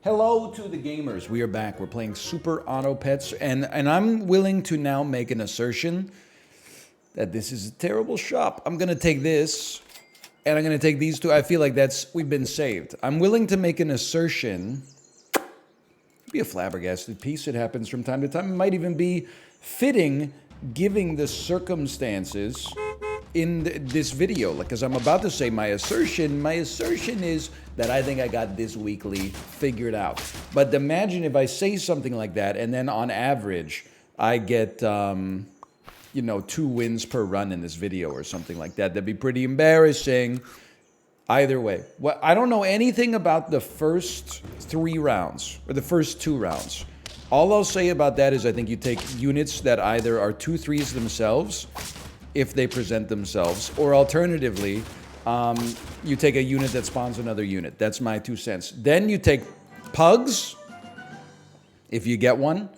Hello to the gamers. We are back. We're playing Super Auto Pets, and I'm willing to now make an assertion that this is a terrible shop. I'm gonna take this, and I'm gonna take these two. I feel like we've been saved. I'm willing to make an assertion. Be a flabbergasted piece. It happens from time to time. It might even be fitting, given the circumstances in this video, because I'm about to say my assertion is that I think I got this weekly figured out. But imagine if I say something like that, and then on average, I get, 2 wins per run in this video or something like that. That'd be pretty embarrassing. Either way. Well, I don't know anything about the first 3 rounds, or the first 2 rounds. All I'll say about that is I think you take units that either are 2/3s themselves, if they present themselves, or alternatively, you take a unit that spawns another unit. That's my 2 cents. Then you take pugs, if you get one,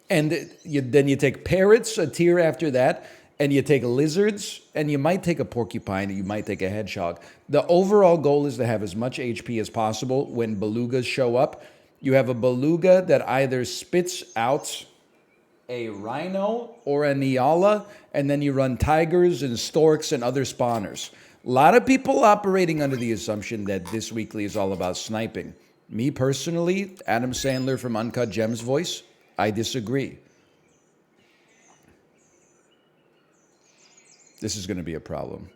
and then you take parrots, a tier after that, and you take lizards, and you might take a porcupine, and you might take a hedgehog. The overall goal is to have as much HP as possible when belugas show up. You have a beluga that either spits out a rhino or a Nyala, and then you run tigers and storks and other spawners. A lot of people operating under the assumption that this weekly is all about sniping. Me personally, Adam Sandler from Uncut Gems voice, I disagree. This is going to be a problem.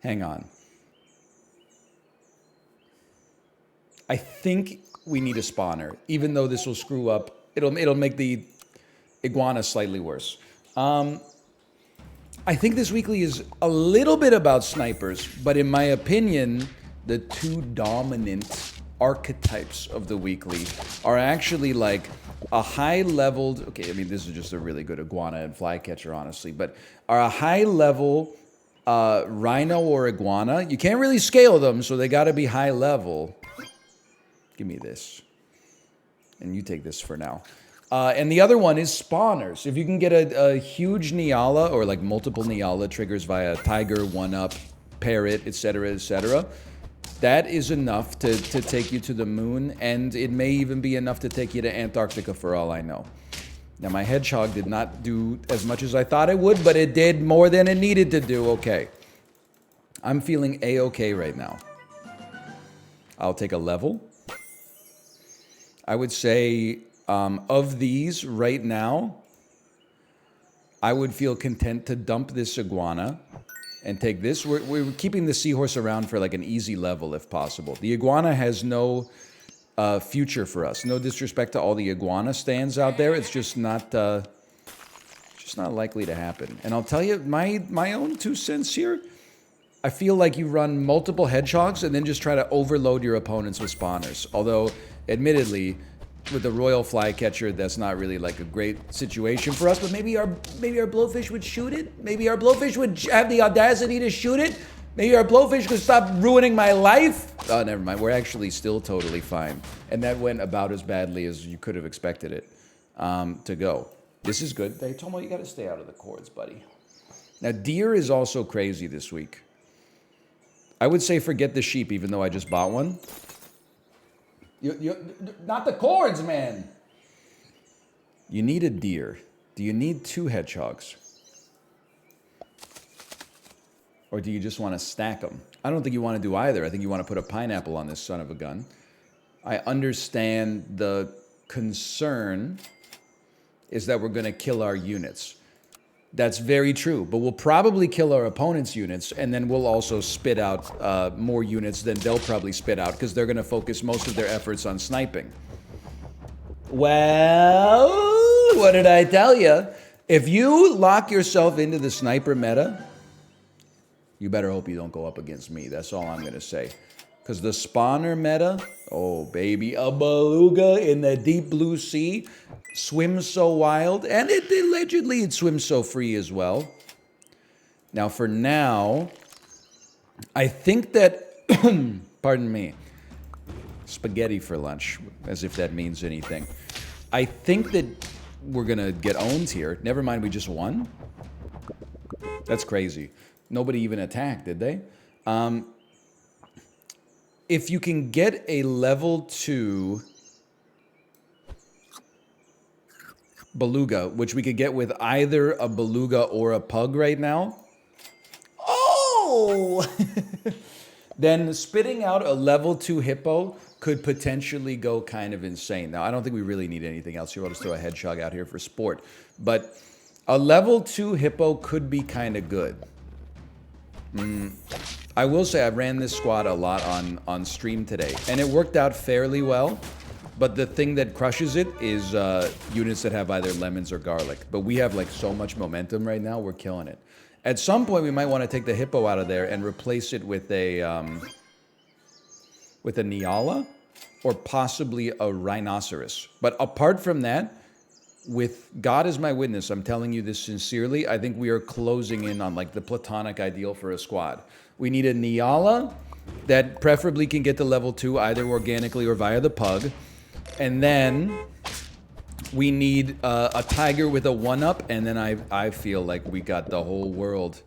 Hang on. I think we need a spawner, even though this will screw up. It'll make the iguana slightly worse. I think this weekly is a little bit about snipers, but in my opinion, the 2 dominant archetypes of the weekly are actually like a high-leveled, okay, I mean, this is just a really good iguana and flycatcher, honestly, but are a high-level rhino or iguana. You can't really scale them, so they got to be high-level. Give me this. And you take this for now. And the other one is spawners. If you can get a huge Nyala, or like multiple Nyala triggers via tiger, 1-up, parrot, etc., that is enough to take you to the moon, and it may even be enough to take you to Antarctica for all I know. Now, my hedgehog did not do as much as I thought it would, but it did more than it needed to do. Okay. I'm feeling A-okay right now. I'll take a level. I would say, of these right now, I would feel content to dump this iguana and take this. We're keeping the seahorse around for like an easy level if possible. The iguana has no future for us. No disrespect to all the iguana stands out there. It's just not likely to happen. And I'll tell you my own 2 cents here. I feel like you run multiple hedgehogs and then just try to overload your opponents with spawners. Although, admittedly, with the royal flycatcher, that's not really like a great situation for us. But maybe our blowfish would shoot it. Maybe our blowfish would have the audacity to shoot it. Maybe our blowfish could stop ruining my life. Oh, never mind. We're actually still totally fine, and that went about as badly as you could have expected it to go. This is good. Hey, Tomo, you got to stay out of the cords, buddy. Now, deer is also crazy this week. I would say forget the sheep, even though I just bought one. Not the cords, man. You need a deer. Do you need 2 hedgehogs? Or do you just want to stack them? I don't think you want to do either. I think you want to put a pineapple on this son of a gun. I understand the concern is that we're going to kill our units. That's very true, but we'll probably kill our opponent's units, and then we'll also spit out more units than they'll probably spit out, because they're going to focus most of their efforts on sniping. Well, what did I tell you? If you lock yourself into the sniper meta, you better hope you don't go up against me. That's all I'm going to say. Because the spawner meta, oh baby, a beluga in the deep blue sea swims so wild, and allegedly it swims so free as well. Now, for now, I think that, pardon me, spaghetti for lunch, as if that means anything. I think that we're going to get owned here. Never mind, we just won. That's crazy. Nobody even attacked, did they? if you can get a level 2 beluga, which we could get with either a beluga or a pug right now. Oh! Then spitting out a level 2 hippo could potentially go kind of insane. Now, I don't think we really need anything else here. I'll just throw a hedgehog out here for sport. But a level 2 hippo could be kind of good. I will say I ran this squad a lot on stream today, and it worked out fairly well. But the thing that crushes it is units that have either lemons or garlic. But we have like so much momentum right now, we're killing it. At some point, we might want to take the hippo out of there and replace it with a Nyala or possibly a rhinoceros. But apart from that, with God as my witness, I'm telling you this sincerely, I think we are closing in on like the platonic ideal for a squad. We need a Nyala that preferably can get to level 2 either organically or via the pug. And then we need a tiger with a 1-up, and then I feel like we got the whole world,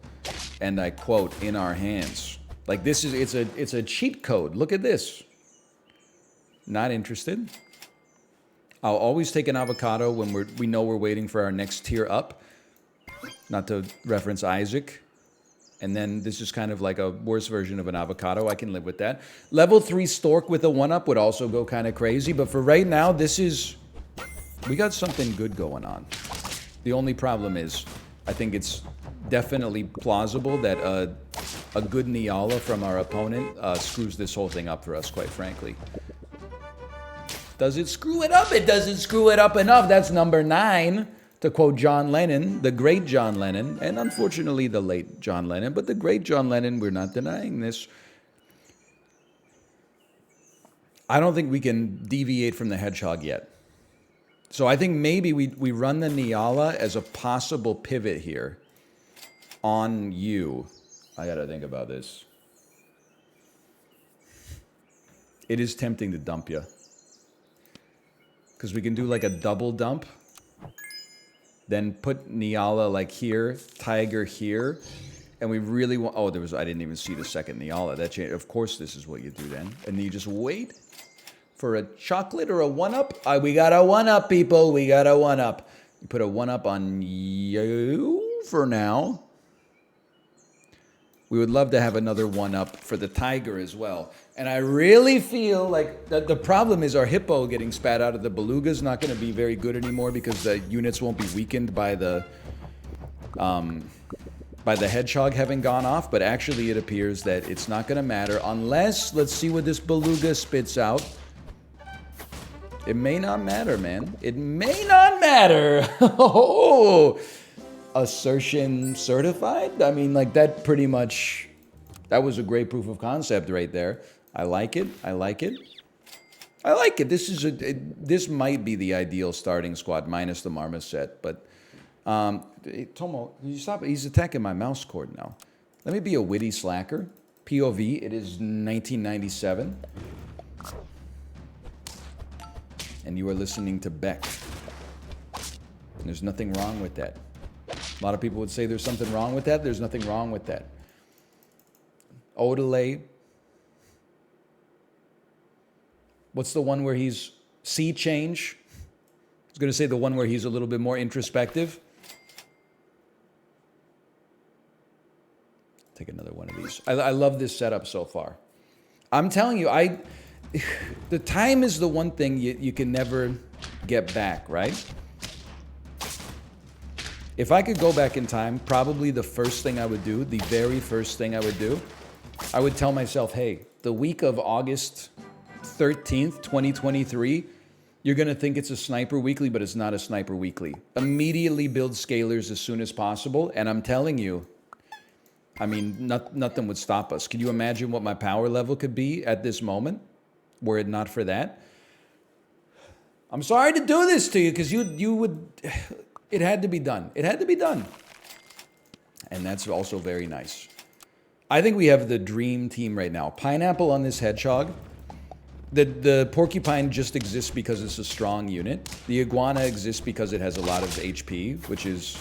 and I quote, in our hands. Like this is, it's a cheat code. Look at this. Not interested. I'll always take an avocado when we know we're waiting for our next tier up. Not to reference Isaac. And then this is kind of like a worse version of an avocado. I can live with that. Level 3 stork with a 1-up would also go kind of crazy. But for right now, this is... we got something good going on. The only problem is, I think it's definitely plausible that a good Nyala from our opponent screws this whole thing up for us, quite frankly. Does it screw it up? It doesn't screw it up enough. That's number 9. To quote John Lennon, the great John Lennon, and unfortunately the late John Lennon, but the great John Lennon, we're not denying this. I don't think we can deviate from the hedgehog yet. So I think maybe we run the Nyala as a possible pivot here on you. I gotta think about this. It is tempting to dump you. Because we can do like a double dump. Then put Nyala like here, tiger here, and we really want... oh, I didn't even see the second Nyala. That changed. Of course, this is what you do then. And you just wait for a chocolate or a 1-up. We got a 1-up, people. We got a 1-up. You put a 1-up on you for now. We would love to have another 1-up for the tiger as well. And I really feel like the problem is our hippo getting spat out of the beluga is not going to be very good anymore because the units won't be weakened by the hedgehog having gone off. But actually it appears that it's not going to matter unless, let's see what this beluga spits out. It may not matter, man. It may not matter. Oh, assertion certified? I mean, like that pretty much, that was a great proof of concept right there. I like it. I like it. I like it. This is this might be the ideal starting squad minus the marmoset. But Tomo, can you stop? He's attacking my mouse cord now. Let me be a witty slacker. POV. It is 1997, and you are listening to Beck. And there's nothing wrong with that. A lot of people would say there's something wrong with that. There's nothing wrong with that. Odelay. What's the one where he's sea change? I was going to say the one where he's a little bit more introspective. Take another one of these. I love this setup so far. I'm telling you, the time is the one thing you can never get back, right? If I could go back in time, probably the first thing I would do, the very first thing I would do, I would tell myself, hey, the week of August 13th, 2023, you're going to think it's a sniper weekly, but it's not a sniper weekly. Immediately build scalers as soon as possible, and I'm telling you, I mean, nothing would stop us. Can you imagine what my power level could be at this moment, were it not for that? I'm sorry to do this to you, because you would... It had to be done. It had to be done. And that's also very nice. I think we have the dream team right now. Pineapple on this hedgehog. The porcupine just exists because it's a strong unit. The iguana exists because it has a lot of HP, which is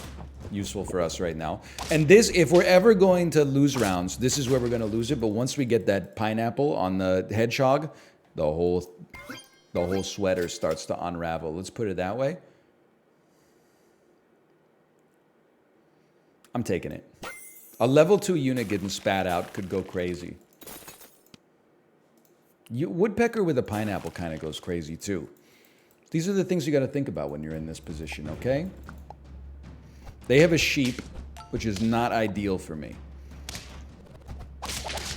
useful for us right now. And this, if we're ever going to lose rounds, this is where we're going to lose it. But once we get that pineapple on the hedgehog, the whole sweater starts to unravel. Let's put it that way. I'm taking it. A level 2 unit getting spat out could go crazy. Woodpecker with a pineapple kind of goes crazy too. These are the things you got to think about when you're in this position, okay? They have a sheep, which is not ideal for me.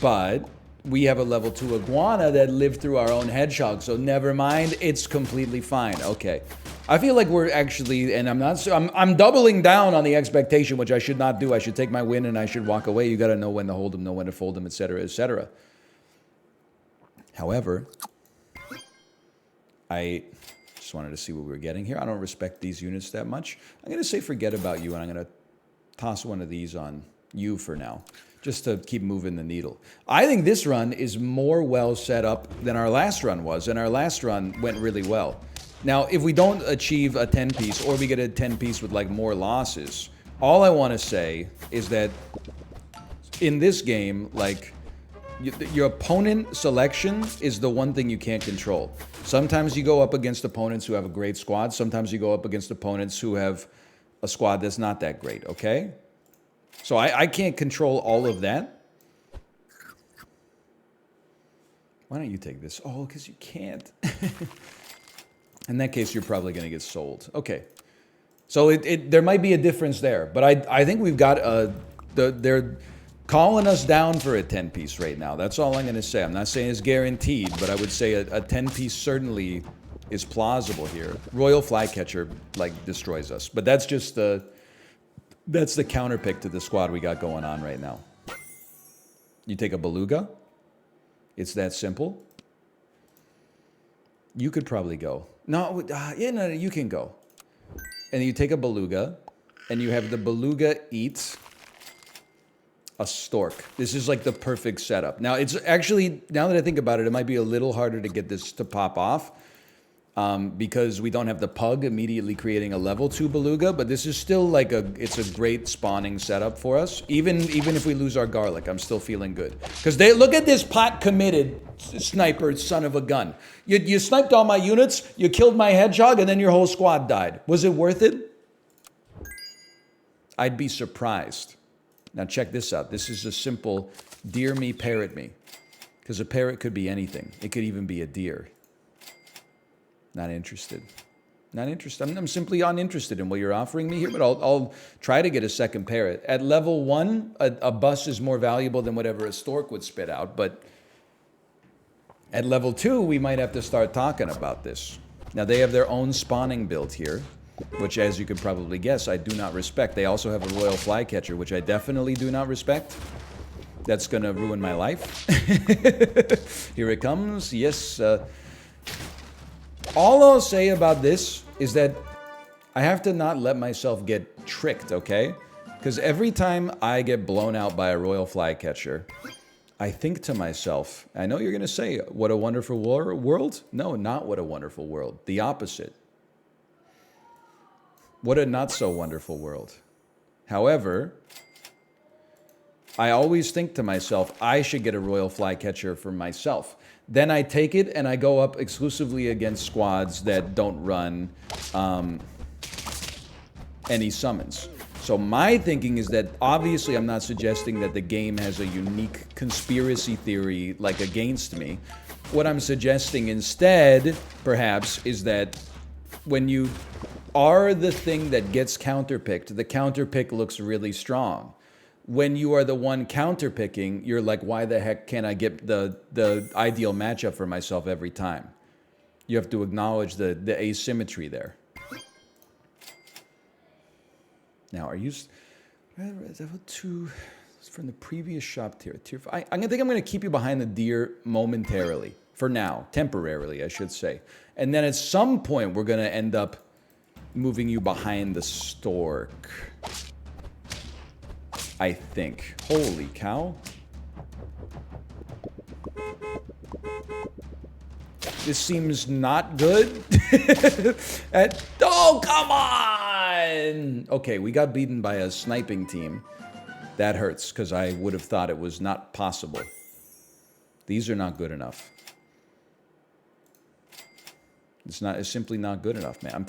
But we have a level 2 iguana that lived through our own hedgehog, so never mind, it's completely fine. Okay. I feel like we're actually, and I'm doubling down on the expectation, which I should not do. I should take my win and I should walk away. You got to know when to hold them, know when to fold them, etc., etc. However, I just wanted to see what we were getting here. I don't respect these units that much. I'm going to say forget about you, and I'm going to toss one of these on you for now, just to keep moving the needle. I think this run is more well set up than our last run was, and our last run went really well. Now, if we don't achieve a 10-piece, or we get a 10-piece with, like, more losses, all I want to say is that in this game, like, your opponent selection is the one thing you can't control. Sometimes you go up against opponents who have a great squad. Sometimes you go up against opponents who have a squad that's not that great, okay? So I can't control all of that. Why don't you take this? Oh, because you can't. In that case, you're probably going to get sold. Okay. So there might be a difference there. But I think we've got they're calling us down for a 10-piece right now. That's all I'm going to say. I'm not saying it's guaranteed, but I would say a 10-piece certainly is plausible here. Royal Flycatcher, like, destroys us. But that's just that's the counter pick to the squad we got going on right now. You take a beluga. It's that simple. You could probably go. No, no, you can go. And you take a beluga, and you have the beluga eat a stork. This is like the perfect setup. Now, it's actually, now that I think about it, it might be a little harder to get this to pop off because we don't have the pug immediately creating a level 2 beluga, but this is still like it's a great spawning setup for us. Even if we lose our garlic, I'm still feeling good. Because look at this pot committed sniper son of a gun. You sniped all my units, you killed my hedgehog, and then your whole squad died. Was it worth it? I'd be surprised. Now check this out. This is a simple deer me, parrot me. Because a parrot could be anything. It could even be a deer. Not interested. Not interested. I'm simply uninterested in what you're offering me here, but I'll try to get a second parrot. At level 1, a bus is more valuable than whatever a stork would spit out, but at level 2, we might have to start talking about this. Now, they have their own spawning build here, which, as you could probably guess, I do not respect. They also have a Royal Flycatcher, which I definitely do not respect. That's going to ruin my life. Here it comes. Yes. All I'll say about this is that I have to not let myself get tricked, okay? Because every time I get blown out by a Royal Flycatcher, I think to myself, I know you're going to say, what a wonderful world? No, not what a wonderful world. The opposite. What a not so wonderful world. However, I always think to myself, I should get a Royal Flycatcher for myself. Then I take it and I go up exclusively against squads that don't run any summons. So my thinking is that obviously I'm not suggesting that the game has a unique conspiracy theory like against me. What I'm suggesting instead, perhaps, is that when you are the thing that gets counterpicked, the counterpick looks really strong. When you are the one counterpicking, you're like, why the heck can't I get the ideal matchup for myself every time? You have to acknowledge the asymmetry there. Now, are you level 2 from the previous shop tier 5? I'm gonna keep you behind the deer momentarily, for now, temporarily, I should say, and then at some point we're gonna end up moving you behind the stork. I think. Holy cow. This seems not good. Oh, come on! Okay, we got beaten by a sniping team. That hurts, because I would have thought it was not possible. These are not good enough. It's simply not good enough, man.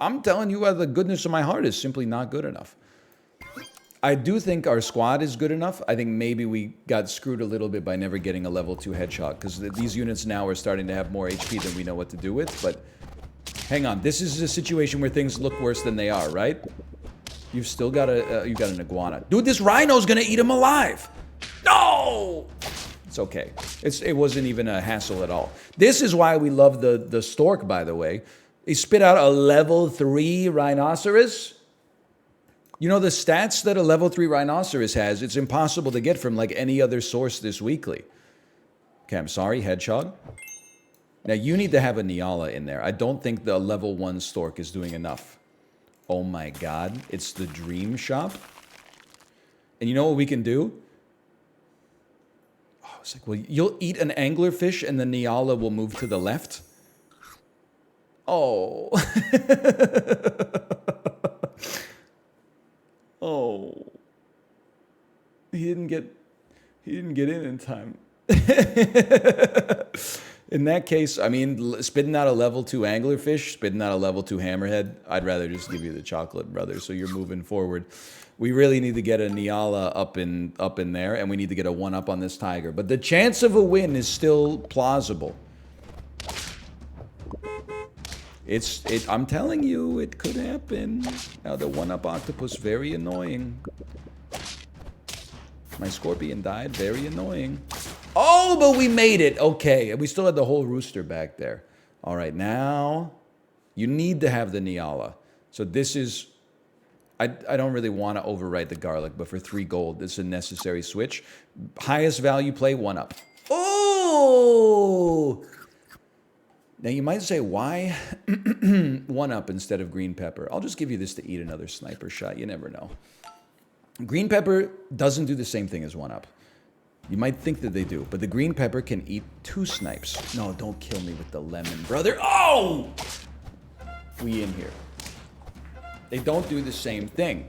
I'm telling you out of the goodness of my heart, it's simply not good enough. I do think our squad is good enough. I think maybe we got screwed a little bit by never getting a level 2 headshot, because these units now are starting to have more HP than we know what to do with, but hang on. This is a situation where things look worse than they are, right? You've still got you got an iguana. Dude, this rhino's gonna eat him alive! No! It's okay. It wasn't even a hassle at all. This is why we love the stork, by the way. He spit out a level 3 rhinoceros. You know the stats that a level 3 rhinoceros has, it's impossible to get from like any other source this weekly. Okay, I'm sorry, hedgehog. Now you need to have a Niala in there. I don't think the level 1 stork is doing enough. Oh my god, it's the dream shop. And you know what we can do? Oh, it's like, well, you'll eat an anglerfish and the Niala will move to the left. Oh. Oh. He didn't get in time. In that case, I mean, spitting out a level 2 anglerfish, spitting out a level 2 hammerhead, I'd rather just give you the chocolate, brother, so you're moving forward. We really need to get a Niala up in there, and we need to get a 1-up on this tiger. But the chance of a win is still plausible. I'm telling you, it could happen. Now, the 1-up octopus, very annoying. My scorpion died, very annoying. Oh, but we made it. Okay, we still had the whole rooster back there. All right, now you need to have the Niala. So this is, I don't really want to overwrite the garlic, but for 3 gold, this is a necessary switch. Highest value play, 1-up. Oh! Now you might say, why 1-up instead of green pepper? I'll just give you this to eat another sniper shot. You never know. Green pepper doesn't do the same thing as 1-up. You might think that they do, but the green pepper can eat 2 snipes. No, don't kill me with the lemon, brother. Oh! We in here. They don't do the same thing.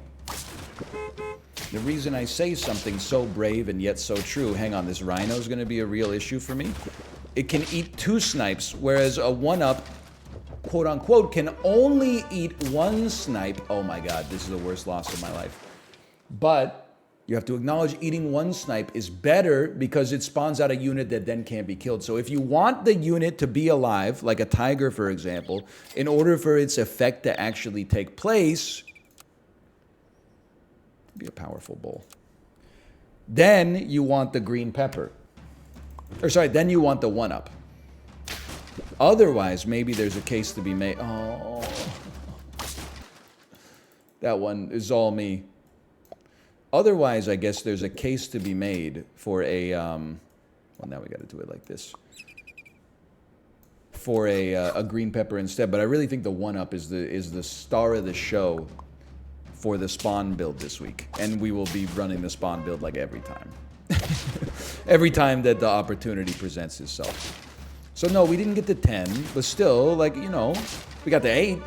The reason I say something so brave and yet so true, hang on, this rhino is going to be a real issue for me. It can eat 2 snipes, whereas a 1-up, quote unquote, can only eat 1 snipe. Oh my god, this is the worst loss of my life. But you have to acknowledge eating 1 snipe is better because it spawns out a unit that then can't be killed. So if you want the unit to be alive, like a tiger, for example, in order for its effect to actually take place, be a powerful bull. Then you want the green pepper. Or sorry, then you want the 1-up. Otherwise, maybe there's a case to be made. Oh. That one is all me. Otherwise, I guess there's a case to be made for a, well, now we got to do it like this. For a green pepper instead, but I really think the 1-up is the star of the show for the spawn build this week. And we will be running the spawn build like every time. Every time that the opportunity presents itself. So no, we didn't get to 10, but still, like, you know, we got to 8.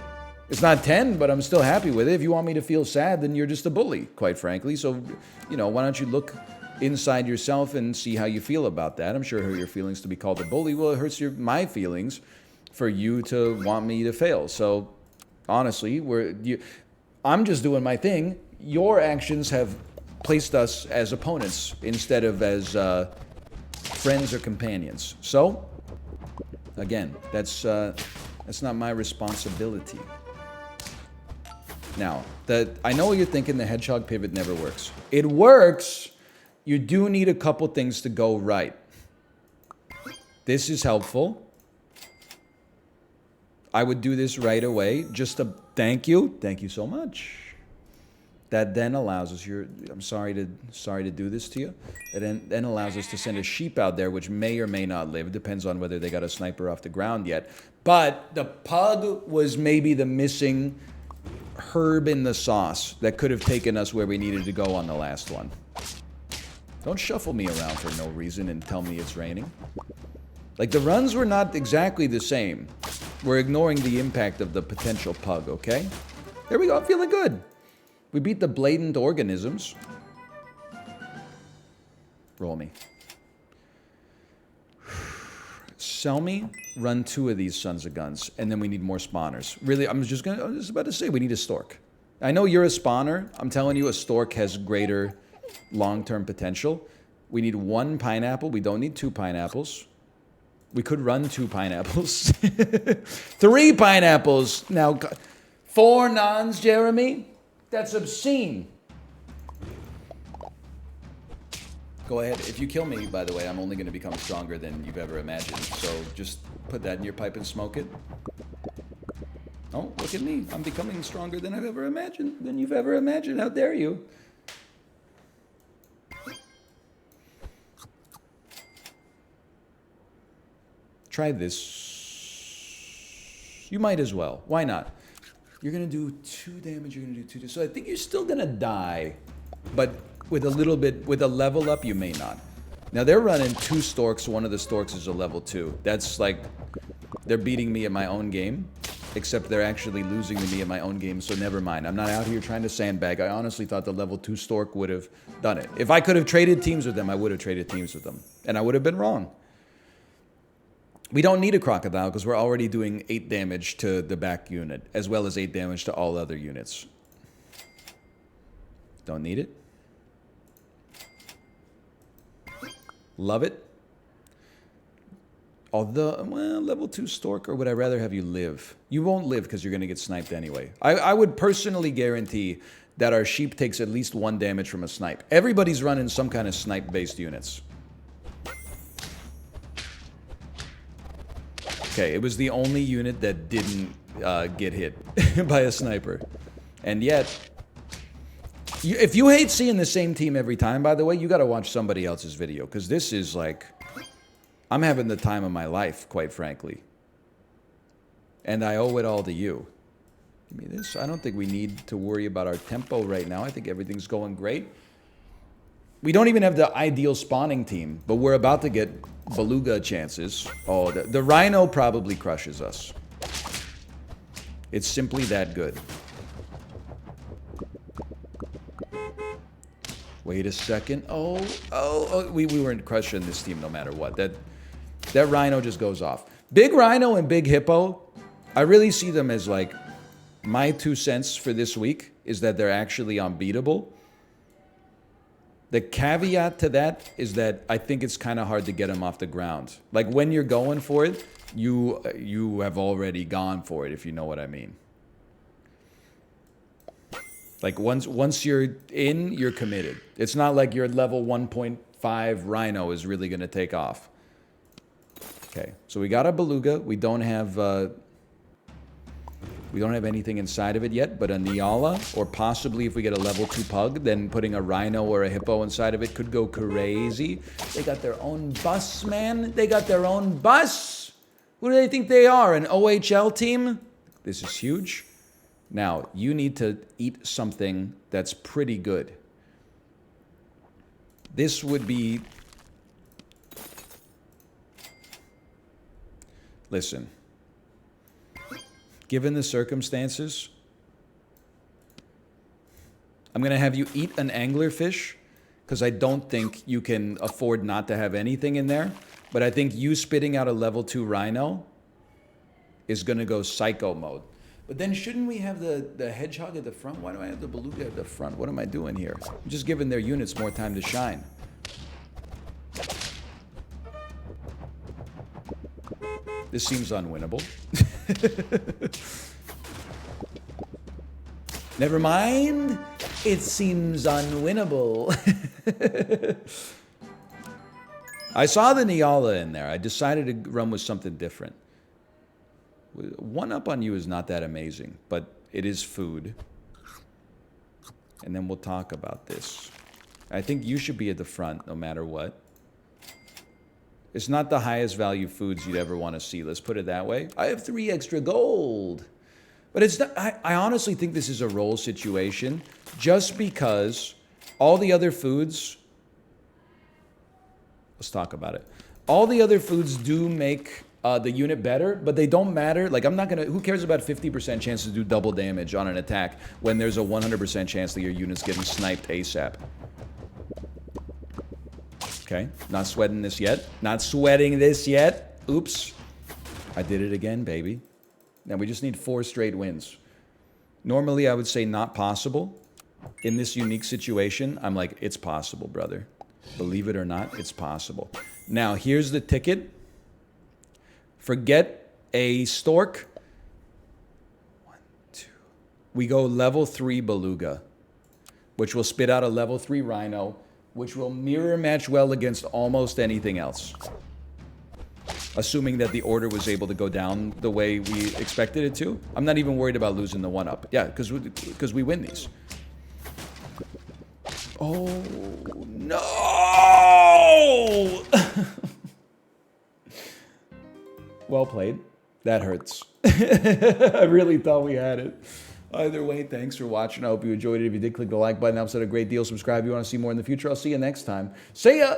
It's not 10, but I'm still happy with it. If you want me to feel sad, then you're just a bully, quite frankly. So, you know, why don't you look inside yourself and see how you feel about that? I'm sure it hurt your feelings to be called a bully. Well, it hurts my feelings for you to want me to fail. So, honestly, I'm just doing my thing. Your actions have placed us as opponents instead of as friends or companions. So, again, that's not my responsibility. Now, I know what you're thinking, the hedgehog pivot never works. It works. You do need a couple things to go right. This is helpful. I would do this right away. Just a thank you. Thank you so much. That then allows us, I'm sorry to do this to you. It then allows us to send a sheep out there, which may or may not live. It depends on whether they got a sniper off the ground yet. But the pug was maybe the missing herb in the sauce that could have taken us where we needed to go on the last one. Don't shuffle me around for no reason and tell me it's raining. Like, the runs were not exactly the same. We're ignoring the impact of the potential pug, okay? There we go, I'm feeling good. We beat the blatant organisms. Roll me. Sell me, run 2 of these sons of guns, and then we need more spawners. Really, I was just about to say we need a stork. I know you're a spawner. I'm telling you, a stork has greater long-term potential. We need 1 pineapple. We don't need 2 pineapples. We could run 2 pineapples. 3 pineapples. Now, 4 nons, Jeremy? That's obscene. Go ahead. If you kill me, by the way, I'm only going to become stronger than you've ever imagined. So just put that in your pipe and smoke it. Oh, look at me. I'm becoming stronger than I've ever imagined. Than you've ever imagined. How dare you? Try this. You might as well. Why not? You're going to do 2 damage. You're going to do 2 damage. So I think you're still going to die. But with a little bit, with a level up, you may not. Now they're running 2 storks. One of the storks is a level 2. That's like, they're beating me at my own game. Except they're actually losing to me at my own game, so never mind. I'm not out here trying to sandbag. I honestly thought the level 2 stork would have done it. If I could have traded teams with them, I would have traded teams with them. And I would have been wrong. We don't need a crocodile because we're already doing 8 damage to the back unit, as well as 8 damage to all other units. Don't need it. Love it. Although, well, level 2 stork, or would I rather have you live? You won't live because you're going to get sniped anyway. I would personally guarantee that our sheep takes at least 1 damage from a snipe. Everybody's running some kind of snipe-based units. Okay, it was the only unit that didn't get hit by a sniper. And yet, if you hate seeing the same team every time, by the way, you got to watch somebody else's video. Because this is like... I'm having the time of my life, quite frankly. And I owe it all to you. Give me this. I don't think we need to worry about our tempo right now. I think everything's going great. We don't even have the ideal spawning team, but we're about to get beluga chances. Oh, the rhino probably crushes us. It's simply that good. Wait a second. Oh, we weren't crushing this team no matter what. That rhino just goes off. Big rhino and big hippo, I really see them as like, my 2 cents for this week is that they're actually unbeatable. The caveat to that is that I think it's kind of hard to get them off the ground. Like when you're going for it, you have already gone for it, if you know what I mean. Like once you're in, you're committed. It's not like your level 1.5 rhino is really going to take off. Okay, so we got a beluga. We don't have anything inside of it yet, but a Nyala, or possibly if we get a level 2 pug, then putting a rhino or a hippo inside of it could go crazy. They got their own bus, man. They got their own bus. Who do they think they are? An OHL team? This is huge. Now, you need to eat something that's pretty good. This would be... Listen. Given the circumstances, I'm going to have you eat an anglerfish because I don't think you can afford not to have anything in there. But I think you spitting out a level 2 rhino is going to go psycho mode. But then shouldn't we have the hedgehog at the front? Why do I have the beluga at the front? What am I doing here? I'm just giving their units more time to shine. This seems unwinnable. Never mind. It seems unwinnable. I saw the Nyala in there. I decided to run with something different. 1-up on you is not that amazing, but it is food. And then we'll talk about this. I think you should be at the front no matter what. It's not the highest value foods you'd ever want to see. Let's put it that way. I have 3 extra gold. But it's not, I honestly think this is a roll situation just because all the other foods... Let's talk about it. All the other foods do make the unit better, but they don't matter. Like, I'm not going to... Who cares about 50% chance to do double damage on an attack when there's a 100% chance that your unit's getting sniped ASAP? Okay, not sweating this yet. Not sweating this yet. Oops. I did it again, baby. Now, we just need 4 straight wins. Normally, I would say not possible. In this unique situation, I'm like, it's possible, brother. Believe it or not, it's possible. Now, here's the ticket. Forget a stork. 1, 2. We go level 3 beluga, which will spit out a level 3 rhino, which will mirror match well against almost anything else. Assuming that the order was able to go down the way we expected it to. I'm not even worried about losing the 1-up. Yeah, because we win these. Oh, no! Well played. That hurts. I really thought we had it. Either way, thanks for watching. I hope you enjoyed it. If you did, click the like button. Helps out a great deal. Subscribe if you want to see more in the future. I'll see you next time. See ya!